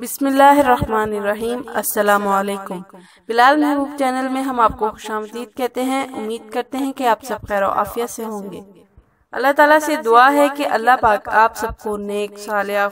بسم اللہ الرحمن الرحیم۔ السلام علیکم۔ بلال محبوب چینل میں ہم آپ کو خوش آمدید کہتے ہیں۔ امید کرتے ہیں کہ آپ سب خیر و عافیت سے ہوں گے۔ اللہ تعالیٰ سے دعا ہے کہ اللہ پاک آپ سب کو نیک، صالحہ،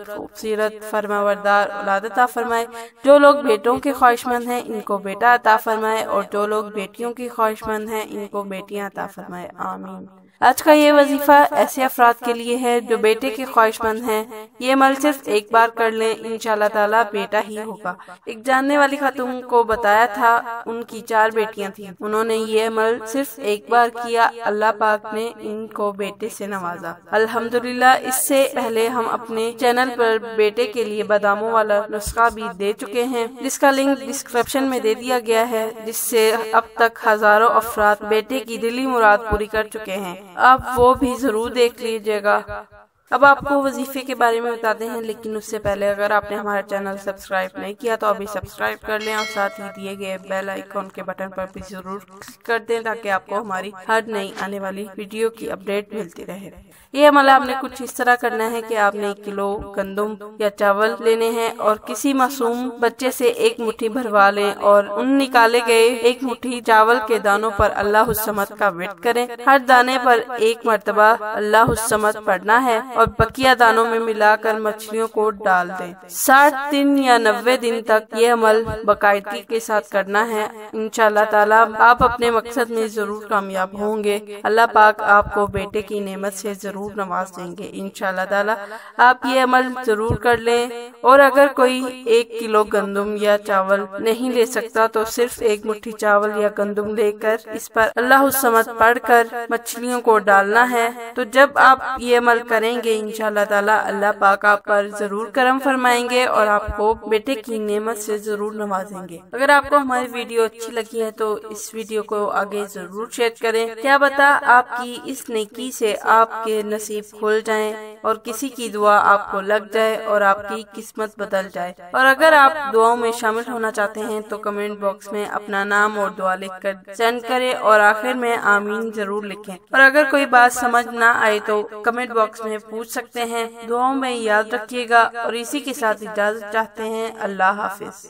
خوبصورت، فرمانبردار اولاد عطا فرمائے۔ جو لوگ بیٹوں کے خواہش مند ہیں ان کو بیٹا عطا فرمائے، اور جو لوگ بیٹیوں کی خواہش مند ہیں ان کو بیٹیاں عطا فرمائے، آمین۔ آج کا یہ وظیفہ ایسے افراد کے لیے ہے جو بیٹے کے خواہش مند ہیں۔ یہ عمل صرف ایک بار کر لیں، انشاءاللہ تعالیٰ بیٹا ہی ہوگا۔ ایک جاننے والی خاتون کو بتایا تھا ان کی 4 بیٹیاں تھیں۔ انہوں نے یہ عمل صرف ایک بار کیا، اللہ پاک نے ان کو بیٹے سے نوازا، الحمدللہ۔ اس سے پہلے ہم اپنے چینل پر بیٹے کے لیے باداموں والا نسخہ بھی دے چکے ہیں، جس کا لنک ڈسکرپشن میں دے دیا گیا ہے، جس سے اب تک ہزاروں افراد بیٹے کی دلی مراد پوری کر چکے ہیں۔ آپ وہ بھی ضرور دیکھ لیجئے گا۔ اب آپ کو وظیفے کے بارے میں بتاتے ہیں، لیکن اس سے پہلے اگر آپ نے ہمارا چینل سبسکرائب نہیں کیا تو ابھی سبسکرائب کر لیں، اور ساتھ ہی دیے گئے بیل آئیکن کے بٹن پر بھی ضرور کلک کر دیں تاکہ آپ کو ہماری ہر نئی آنے والی ویڈیو کی اپڈیٹ ملتی رہے۔ یہ عمل آپ نے کچھ اس طرح کرنا ہے کہ آپ نے 1 کلو گندم یا چاول لینے ہیں، اور کسی معصوم بچے سے 1 مٹھی بھروا لیں، اور ان نکالے گئے 1 مٹھی چاول کے دانوں پر اللہ الصمد کا ورد کریں۔ ہر دانے پر 1 مرتبہ اللہ الصمد پڑھنا ہے، اور بقیہ دانوں میں ملا کر مچھلیوں کو ڈال دیں۔ 60 دن یا 90 دن تک یہ عمل باقاعدگی کے ساتھ کرنا ہے۔ انشاءاللہ تعالیٰ آپ اپنے مقصد میں ضرور کامیاب ہوں گے۔ اللہ پاک آپ کو بیٹے کی نعمت سے ضرور نواز دیں گے، انشاءاللہ تعالیٰ۔ آپ یہ عمل ضرور کر لیں، اور اگر کوئی 1 کلو گندم یا چاول نہیں لے سکتا تو صرف 1 مٹھی چاول یا گندم لے کر اس پر اللہ الصمد پڑھ کر مچھلیوں کو ڈالنا ہے۔ تو جب آپ یہ عمل کریں گے انشاءاللہ تعالیٰ اللہ پاک آپ پر ضرور کرم فرمائیں گے، اور آپ کو بیٹے کی نعمت سے ضرور نوازیں گے۔ اگر آپ کو ہماری ویڈیو اچھی لگی ہے تو اس ویڈیو کو آگے ضرور شیئر کریں۔ کیا پتہ آپ کی اس نیکی سے آپ کے نصیب کھل جائیں، اور کسی کی دعا آپ کو لگ جائے، اور آپ کی قسمت بدل جائے۔ اور اگر آپ دعاؤں میں شامل ہونا چاہتے ہیں تو کمنٹ باکس میں اپنا نام اور دعا لکھ کر سینڈ کریں، اور آخر میں آمین ضرور لکھیں۔ اور اگر کوئی بات سمجھ نہ آئے تو کمنٹ باکس میں پوچھ سکتے ہیں۔ دعاؤں میں یاد رکھیے گا، اور اسی کے ساتھ اجازت چاہتے ہیں۔ اللہ حافظ۔